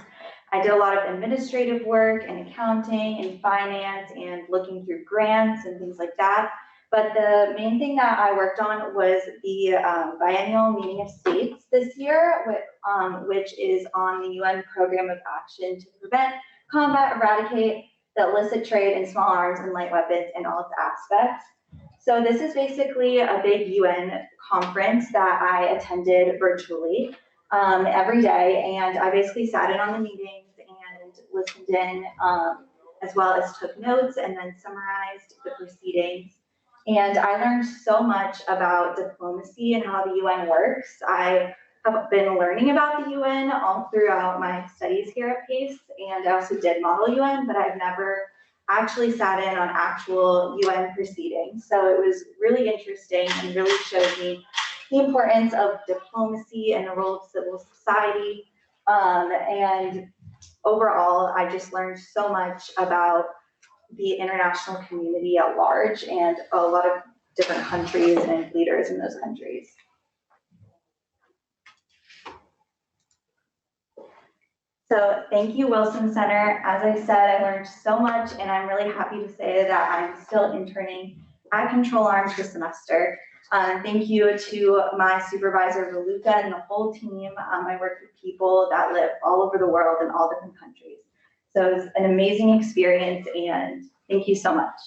I did a lot of administrative work and accounting and finance and looking through grants and things like that. But the main thing that I worked on was the biennial meeting of states this year, which is on the UN Program of Action to prevent, combat, eradicate the illicit trade in small arms and light weapons in all its aspects. So this is basically a big UN conference that I attended virtually every day, and I basically sat in on the meetings and listened in, as well as took notes and then summarized the proceedings. And I learned so much about diplomacy and how the UN works. I have been learning about the UN all throughout my studies here at PACE, and I also did model UN, but I've never actually sat in on actual UN proceedings. So it was really interesting and really showed me the importance of diplomacy and the role of civil society. And overall, I just learned so much about the international community at large and a lot of different countries and leaders in those countries. So thank you, Wilson Center. As I said, I learned so much, and I'm really happy to say that I'm still interning at Control Arms this semester. Thank you to my supervisor, Valuka, and the whole team. I work with people that live all over the world in all different countries. So it's an amazing experience, and thank you so much.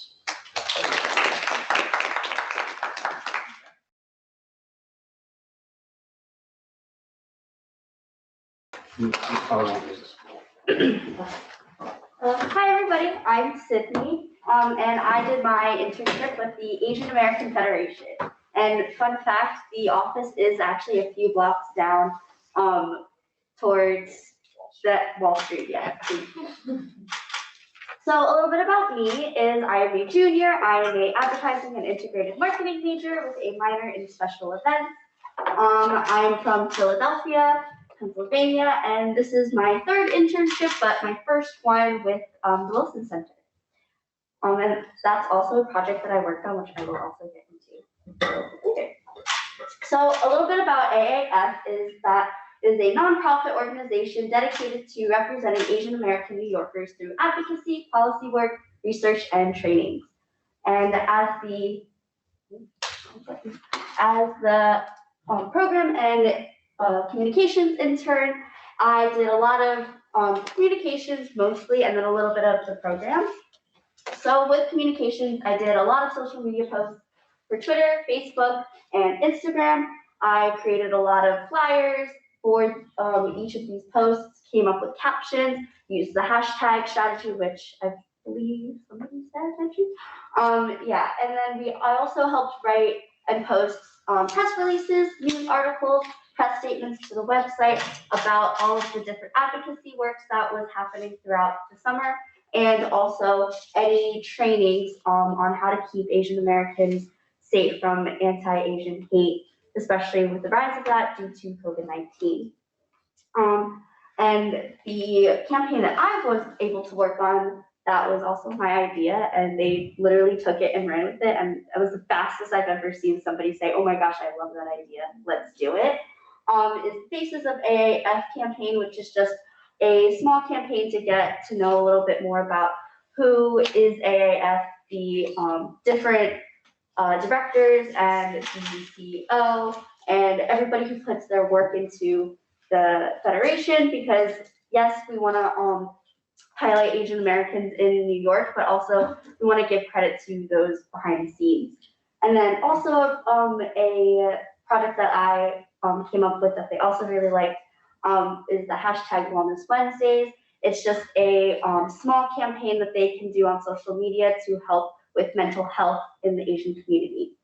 Hi everybody, I'm Sydney, and I did my internship with the Asian American Federation. And fun fact, the office is actually a few blocks down towards Wall Street, yeah. So a little bit about me is I am a junior. I am a advertising and integrated marketing major with a minor in special events. I am from Philadelphia, Pennsylvania, and this is my third internship, but my first one with the Wilson Center. And that's also a project that I worked on, which I will also get into later. So a little bit about AAF is that it is a nonprofit organization dedicated to representing Asian American New Yorkers through advocacy, policy work, research, and trainings. And as the program and communications intern, I did a lot of communications mostly, and then a little bit of the program. So with communications, I did a lot of social media posts for Twitter, Facebook, and Instagram. I created a lot of flyers for each of these posts, came up with captions, used the hashtag strategy, which I believe somebody said actually. Yeah, and then I also helped write and post press releases, news articles, press statements to the website about all of the different advocacy works that was happening throughout the summer, and also any trainings on how to keep Asian Americans safe from anti-Asian hate, especially with the rise of that due to COVID-19. And the campaign that I was able to work on, that was also my idea, and they literally took it and ran with it, and it was the fastest I've ever seen somebody say, oh my gosh, I love that idea, let's do it. Is Faces of AAF campaign, which is just a small campaign to get to know a little bit more about who is AAF, the different directors and the CEO, and everybody who puts their work into the Federation, because yes, we want to highlight Asian Americans in New York, but also we want to give credit to those behind the scenes. And then also a project that I came up with that they also really liked is the hashtag Wellness Wednesdays. It's just a small campaign that they can do on social media to help with mental health in the Asian community.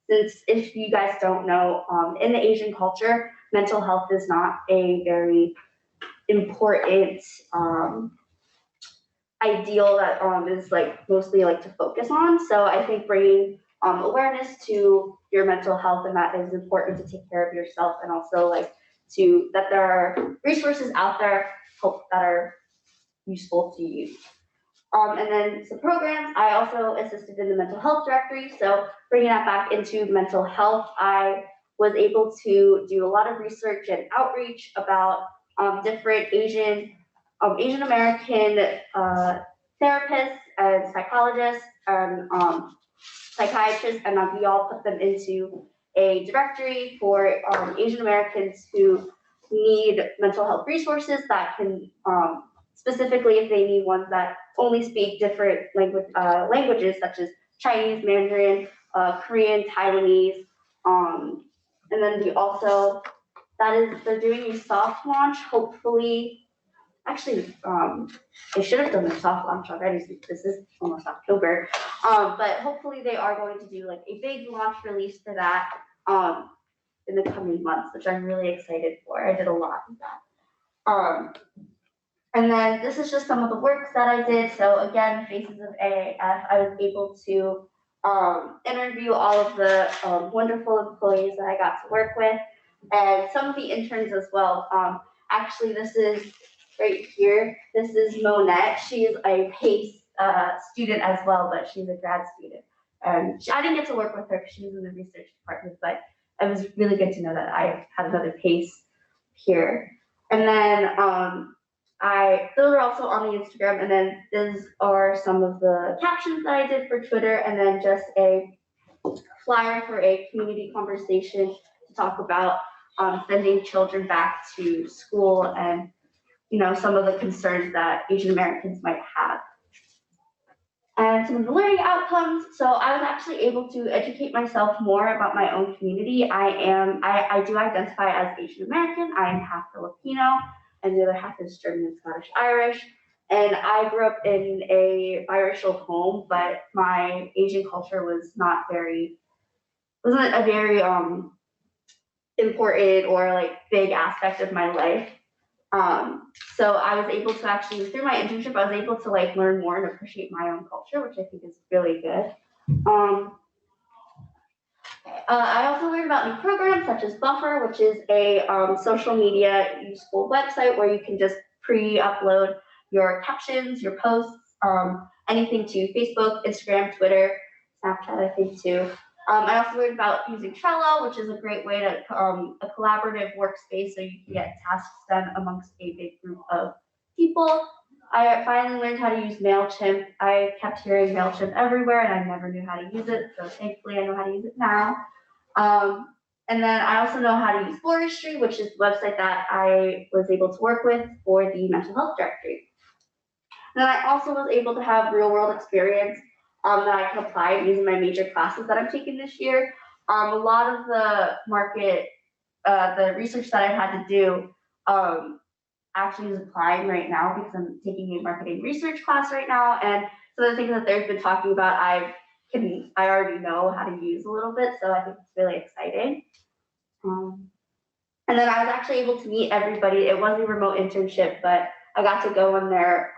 Since if you guys don't know, in the Asian culture, mental health is not a very important ideal that is like mostly like to focus on. So I think bringing awareness to your mental health and that it is important to take care of yourself, and also like that there are resources out there that are useful to use. And then some programs, I also assisted in the mental health directory. So bringing that back into mental health, I was able to do a lot of research and outreach about different Asian American therapists and psychologists and psychiatrists, and we all put them into a directory for Asian Americans who need mental health resources that can, specifically if they need ones that only speak different languages such as Chinese, Mandarin, Korean, Taiwanese. And then we also, they're doing a soft launch, hopefully, actually, they should have done their soft launch already, since this is almost October. But hopefully they are going to do like a big launch release for that in the coming months, which I'm really excited for. I did a lot of that. And then this is just some of the works that I did. So again, Faces of AAF, I was able to interview all of the wonderful employees that I got to work with, and some of the interns as well. Actually, this is right here. This is Monette. She is a PACE student as well, but she's a grad student. And I didn't get to work with her because she was in the research department, but it was really good to know that I had another PACE here. And then those are also on the Instagram, and then these are some of the captions that I did for Twitter, and then just a flyer for a community conversation to talk about sending children back to school and, you know, some of the concerns that Asian Americans might have. And some of the learning outcomes. So I was actually able to educate myself more about my own community. I do identify as Asian American. I am half Filipino, and the other half is German and Scottish Irish. And I grew up in a biracial home, but my Asian culture wasn't a very important or like big aspect of my life. So I was able to actually, through my internship, I was able to like learn more and appreciate my own culture, which I think is really good. I also learned about new programs such as Buffer, which is a social media useful website where you can just pre-upload your captions, your posts, anything to Facebook, Instagram, Twitter, Snapchat, I think too. I also learned about using Trello, which is a great way to a collaborative workspace so you can get tasks done amongst a big group of people. I finally learned how to use MailChimp. I kept hearing MailChimp everywhere and I never knew how to use it, so thankfully I know how to use it now. And then I also know how to use Floristry, which is the website that I was able to work with for the mental health directory. And then I also was able to have real world experience that I can apply using my major classes that I'm taking this year. A lot of the the research that I had to do actually is applying right now because I'm taking a marketing research class right now. And some of the things that they've been talking about, I already know how to use a little bit, so I think it's really exciting. And then I was actually able to meet everybody. It was a remote internship, but I got to go on their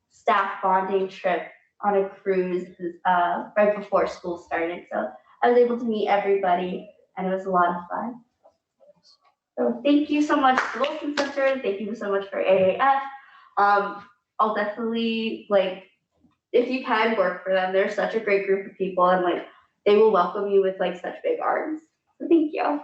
staff bonding trip on a cruise right before school started. So I was able to meet everybody and it was a lot of fun. So thank you so much to Wilson Center, and thank you so much for AAF. I'll definitely, like, if you can work for them, they're such a great group of people and like they will welcome you with like such big arms. So thank you.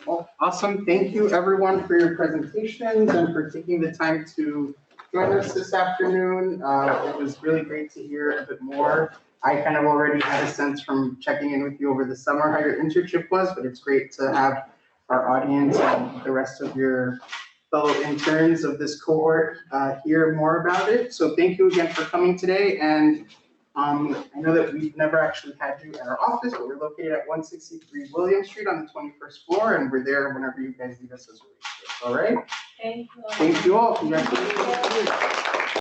Well, awesome. Thank you everyone for your presentations and for taking the time to join us this afternoon. It was really great to hear a bit more. I kind of already had a sense from checking in with you over the summer how your internship was, but it's great to have our audience and the rest of your fellow interns of this cohort hear more about it. So thank you again for coming today. And I know that we've never actually had you at our office, but we're located at 163 William Street on the 21st floor, and we're there whenever you guys need us as well. All right? Thank you. Thank you all. Congratulations.